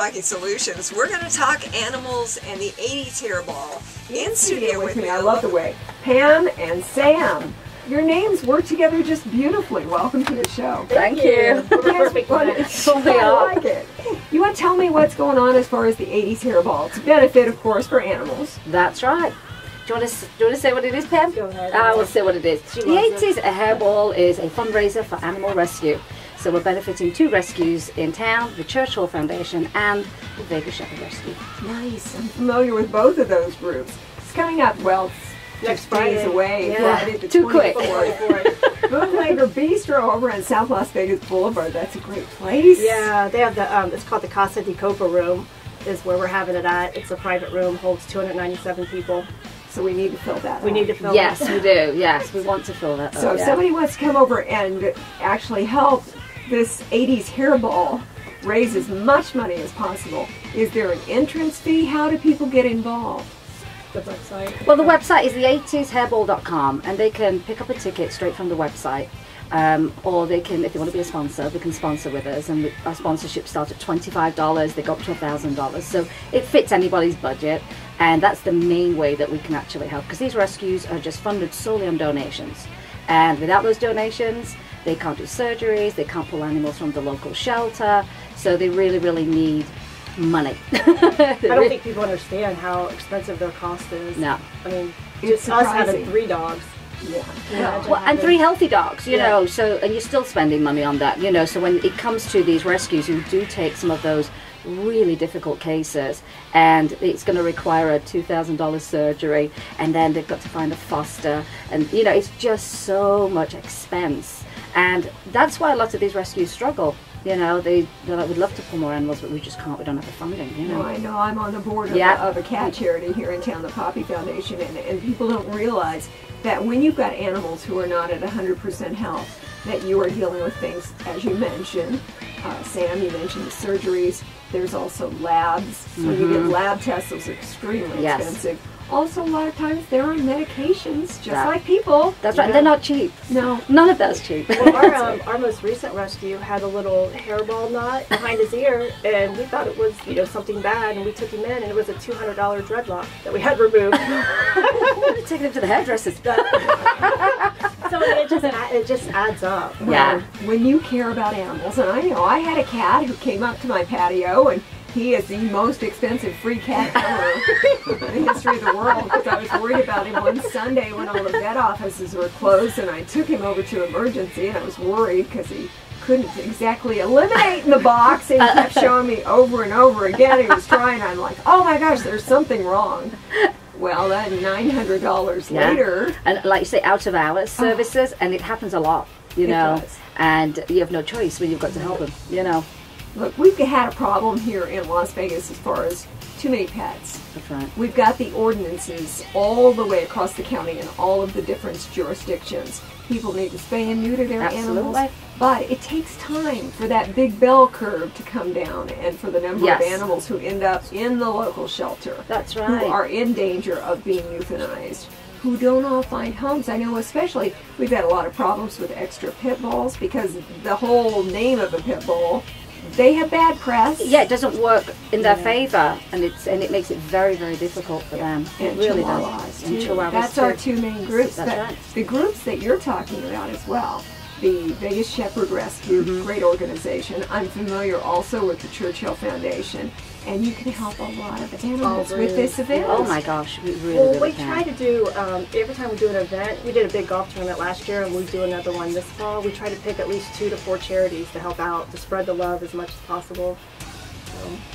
Talking Solutions. We're going to talk animals and the 80s hairball. In studio with me, I love the way Pam and Sam, your names work together just beautifully. Welcome to the show. Thank you. Perfect. I like it. You want to tell me what's going on as far as the 80s hairball? It's a benefit, of course, for animals. That's right. Do you want to say what it is, Pam? Go ahead. I will say what it is. The 80s Hairball is a fundraiser for animal rescue. So we're benefiting 2 rescues in town, the Churchill Foundation and the Vegas Shepherd Rescue. Nice. I'm familiar with both of those groups. It's coming up, well, Next just days Friday. away. Yeah. Friday the Too quick. 24th. Bootlegger Bistro over on South Las Vegas Boulevard. That's a great place. Yeah, they have the, it's called the Casa di Copa room, is where we're having it at. It's a private room, holds 297 people. So we need to fill that We up. need to fill Yes, that. we do. Yes, we want to fill that up. So if somebody wants to come over and actually help this 80s hairball raise as much money as possible, is there an entrance fee? How do people get involved? The website. Well, the website is the80shairball.com, and they can pick up a ticket straight from the website. Or they can, if they want to be a sponsor, they can sponsor with us, and our sponsorship starts at $25, they go up to $1,000, so it fits anybody's budget, and that's the main way that we can actually help, because these rescues are just funded solely on donations, and without those donations they can't do surgeries, they can't pull animals from the local shelter, so they really, really need money. I don't think people understand how expensive their cost is. No. I mean, It's just us surprising. having 3 dogs. Yeah. Imagine Well, and having- 3 healthy dogs, you Yeah. know, so, and you're still spending money on that, you know, so when it comes to these rescues, you do take some of those really difficult cases, and it's going to require a $2,000 surgery, and then they've got to find a foster, and, you know, it's just so much expense, and that's why a lot of these rescues struggle. You know, they're like, we'd love to pull more animals, but we just can't, we don't have the funding, you know. No, I know. I'm on the board of a cat charity here in town, the Poppy Foundation, and people don't realize that when you've got animals who are not at 100% health, that you are dealing with things, as you mentioned. Sam, you mentioned the surgeries. There's also labs. When you get lab tests, those are extremely Yes. expensive. Also, a lot of times they're on medications, just Yeah. like people. That's right, and they're not cheap. No. None of that's cheap. Well, our most recent rescue had a little hairball knot behind his ear, and we thought it was, you know, something bad, and we took him in, and it was a $200 dreadlock that we had removed. Taking them to the hairdressers. So it just adds up. Yeah. When you care about animals, and I know I had a cat who came up to my patio, and he is the most expensive free cat ever in the history of the world, because I was worried about him one Sunday when all the vet offices were closed, and I took him over to emergency, and I was worried because he couldn't exactly eliminate in the box, and he kept showing me over and over again. He was trying. I'm like, oh my gosh, there's something wrong. Well, that $900 Yeah. later. And like you say, out of hours services, and it happens a lot, you It know, does. and you have no choice when you've got to help them, you know. Look, we've had a problem here in Las Vegas as far as too many pets. That's right. We've got the ordinances all the way across the county in all of the different jurisdictions. People need to spay and neuter their animals. Absolutely. But it takes time for that big bell curve to come down, and for the number Yes. of animals who end up in the local shelter, That's who right. are in danger of being euthanized, who don't all find homes. I know especially we've had a lot of problems with extra pit bulls, because the whole name of a pit bull, they have bad press. Yeah, it doesn't work in their favour, and it makes it very, very difficult for them. It And really Chihuahuas, does. too. And Chihuahuas That's too. our 2 main groups. That's but right. The groups that you're talking about as well, the Vegas Shepherd Rescue, Mm-hmm. great organization. I'm familiar also with the Churchill Foundation, and you can help a lot of animals with this event. Oh my gosh, we really, Well, really we can. try to do, every time we do an event, we did a big golf tournament last year, and we do another one this fall. We try to pick at least 2 to 4 charities to help out, to spread the love as much as possible.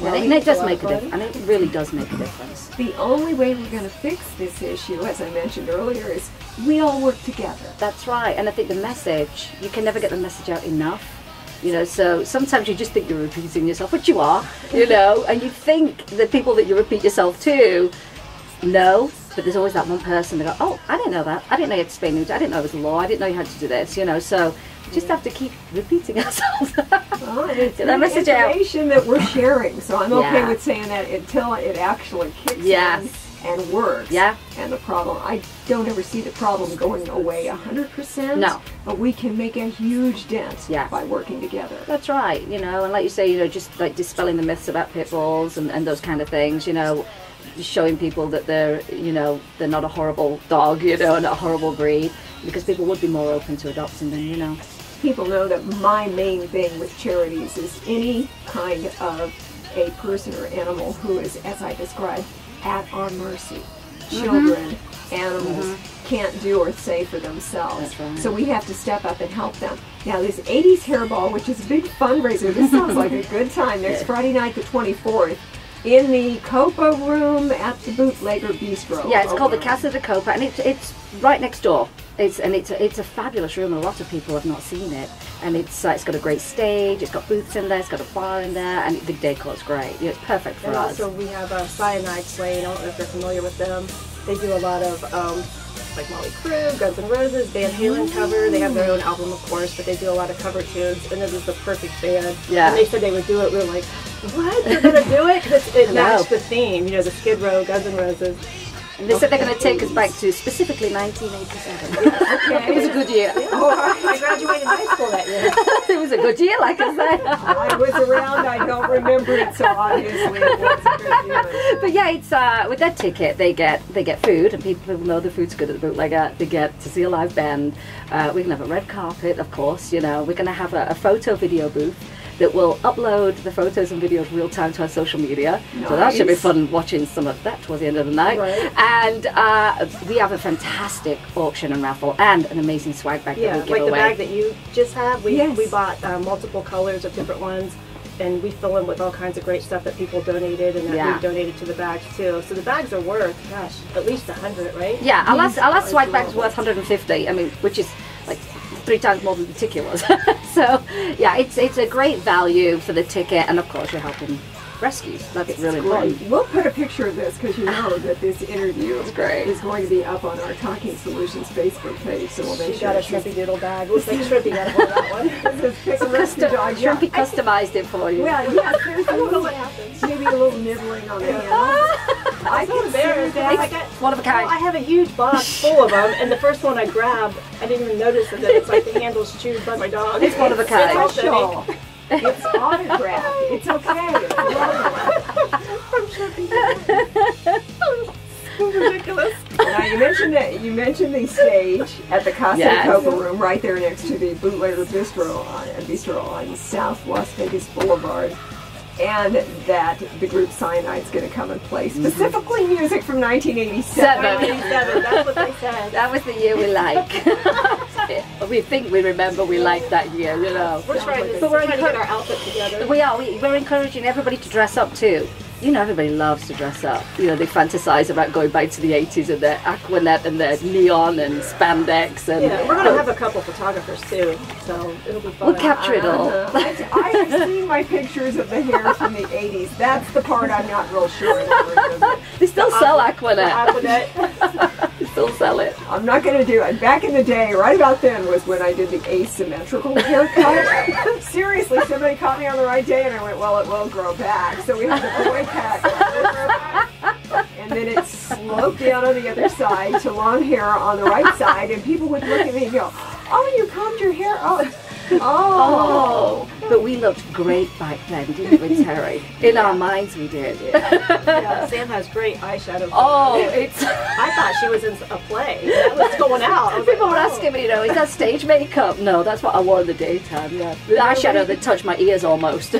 And it does it's a lot make of a fun. difference. And it really does make a difference. The only way we're going to fix this issue, as I mentioned earlier, is we all work together. That's right. And I think the message, you can never get the message out enough. You know, so sometimes you just think you're repeating yourself, which you are, you know, and you think the people that you repeat yourself to know, but there's always that one person that go, oh, I didn't know that. I didn't know you had to spay neuter. I didn't know it was a law. I didn't know you had to do this, you know, so we just have to keep repeating ourselves. Well, and it's Get that message out. information that we're sharing, so I'm okay Yeah. with saying that until it actually kicks Yes. in. and works. Yeah. And the problem, I don't ever see the problem going away 100%. No. But we can make a huge dent Yeah. by working together. That's right, you know, and like you say, you know, just like dispelling the myths about pit bulls and those kind of things, you know, showing people that they're, you know, they're not a horrible dog, you know, not a horrible breed, because people would be more open to adopting them, you know. People know that my main thing with charities is any kind of a person or animal who is, as I described, at our mercy. Children, animals can't do or say for themselves. That's right. So we have to step up and help them. Now this 80s Hairball, which is a big fundraiser, this sounds like a good time, next Friday night the 24th, in the Copa Room at the Bootlegger Bistro. Yeah, it's called the over- Casa de Copa, and it's right next door. It's a fabulous room, and a lot of people have not seen it. And it's got a great stage, it's got booths in there, it's got a bar in there, and the decor's great. Yeah, it's perfect for And us. also we have a Cyanide Slain. I don't know if you're familiar with them. They do a lot of like Molly Crew, Guns N' Roses, Van Halen cover. They have their own album, of course, but they do a lot of cover tunes, and this is the perfect band. Yeah. And they said they would do it. We were like, what? They're gonna do it? Because it I matched know. the theme. You know, the Skid Row, Guns N' Roses. And they said they're going to take us back to specifically 1987. It was a good year. I graduated high school that year. It was a good year, like I said. I was around, I don't remember it, so obviously it was a good year. But yeah, it's with that ticket they get food, and people know the food's good at the Bootlegger. They get to see a live band. We're gonna have a red carpet, of course. You know, we're gonna have a photo video booth that will upload the photos and videos real time to our social media. So that should be Nice. fun watching some of that towards the end of the night. Right. And we have a fantastic auction and raffle and an amazing swag bag Yeah, that we give like the away. bag that you just have. We Yes. bought multiple colors of different ones, and we fill them with all kinds of great stuff that people donated and that Yeah. we donated to the bags too. So the bags are worth, gosh, at least 100, right? Yeah, our last are swag bag's adorable. worth 150. I mean, which is like 3 times more than the ticket was. So yeah, it's a great value for the ticket, and of course you're helping rescues. That's really important. Great. We'll put a picture of this because you know that this interview great. is going to be up on our Talking Solutions Facebook page, so we'll make She sure got a she's- Shrimpy Doodle bag. Looks like Shrimpy got a hold of that one. This is Pick a Rescue Dog. Yeah, Shrimpy customized it for you. well, yeah, there's a I don't know little, what happens. maybe a little nibbling on the handle. I I'm so consider embarrassed. that. I got, One of a kind. well, I have a huge box full of them, and the first one I grabbed, I didn't even notice that it's like the handle's chewed by my dog. It's one of a kind. It's Special. It's autographed. It's okay. It's lovely. from Shrimpy. So ridiculous. Now you mentioned the stage at the Casa Yes. de Copa Room right there next to the Bootlegger Bistro on South Las Vegas Boulevard, and that the group Cyanide's going to come and play specifically music from 1987. 97, that's what they said. That was the year we like. We think we remember we liked that year, you know. We're trying to, But we're trying to get our outfit together. We're encouraging everybody to dress up too. You know, everybody loves to dress up. You know, they fantasize about going back to the 80s and their Aquanet and their neon and spandex. And Yeah, we're going to have a couple photographers too, so it'll be fun. we'll capture it all. I have seen my pictures of the hair from the 80s. That's the part I'm not real sure of. They still sell Aquanet. Aquanet. They still sell it. I'm not going to do it. Back in the day, right about then was when I did the asymmetrical haircut. Seriously, somebody caught me on the right day and I went, well, it will grow back. So we had the boy cut. And then it sloped down on the other side to long hair on the right side. And people would look at me and go, oh, you combed your hair? Oh. But we looked great back then, didn't we, Terry? In our minds we did. Yeah, Sam has great eyeshadow. Oh, it's... I thought she was in a play. That was going out. I was People like, were oh. asking me, you know, is that stage makeup? No, that's what I wore in the daytime, yeah. The eyeshadow that touched my ears almost.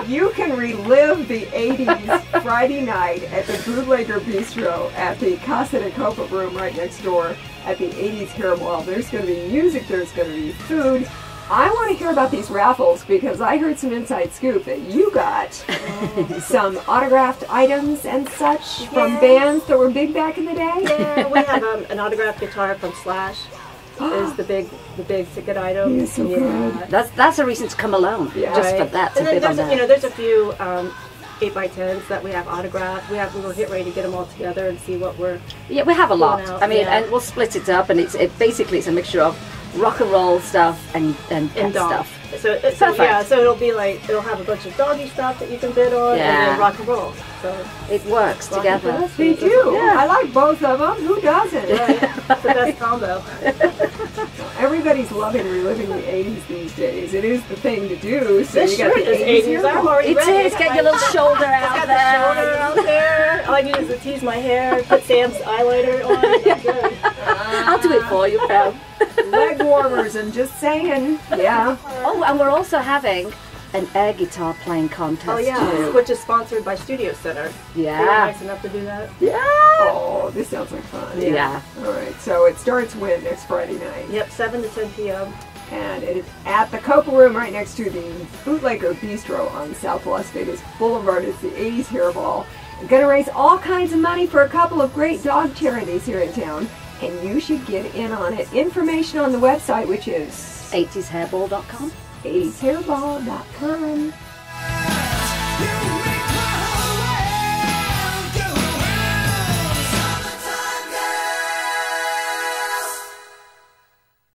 You can relive the 80s Friday night at the Bootlegger Bistro at the Casa de Copa Room right next door at the 80s Hairball. There's going to be music, there's going to be food. I want to hear about these raffles because I heard some inside scoop that you got some autographed items and such from Yes. bands that were big back in the day. Yeah, we have an autographed guitar from Slash. Is the big ticket item. Yeah, so good. That's a reason to come alone, Yeah. just for Right. that, to And then bid on there's, that. there's a few 8x10s that we have autographed. We're getting ready to get them all together and see what we're. Yeah, we have a lot. Going out, I mean, yeah. and we'll split it up, and basically it's a mixture of rock and roll stuff and pet dog. stuff. So, so it'll be like, it'll have a bunch of doggy stuff that you can bid on, and then rock and roll. So it works together. They do. Yeah. I like both of them. Who doesn't? Right. It's the best combo. Everybody's loving reliving the 80s these days. It is the thing to do. So This you got the shirt is 80s 80s. here. I'm already It ready. is. Get your little shoulder out Got there. the shoulder out there. All I need is to tease my hair, put Sam's eyeliner on, and I'm good. I'll do it for you, Pam. Leg warmers, and just saying. Yeah. Oh, and we're also having an air guitar playing contest Oh yeah, too. which is sponsored by Studio Center. They were Yeah. nice enough to do that. Yeah. Oh, this sounds like fun. Yeah. All right. So it starts when next Friday night. Yep, 7 to 10 p.m. And it is at the Copa Room right next to the Bootlegger Bistro on South Las Vegas Boulevard. It's the 80s Hairball. We're going to raise all kinds of money for a couple of great dog charities here in town, and you should get in on it. Information on the website, which is 80shairball.com. 80shairball.com. You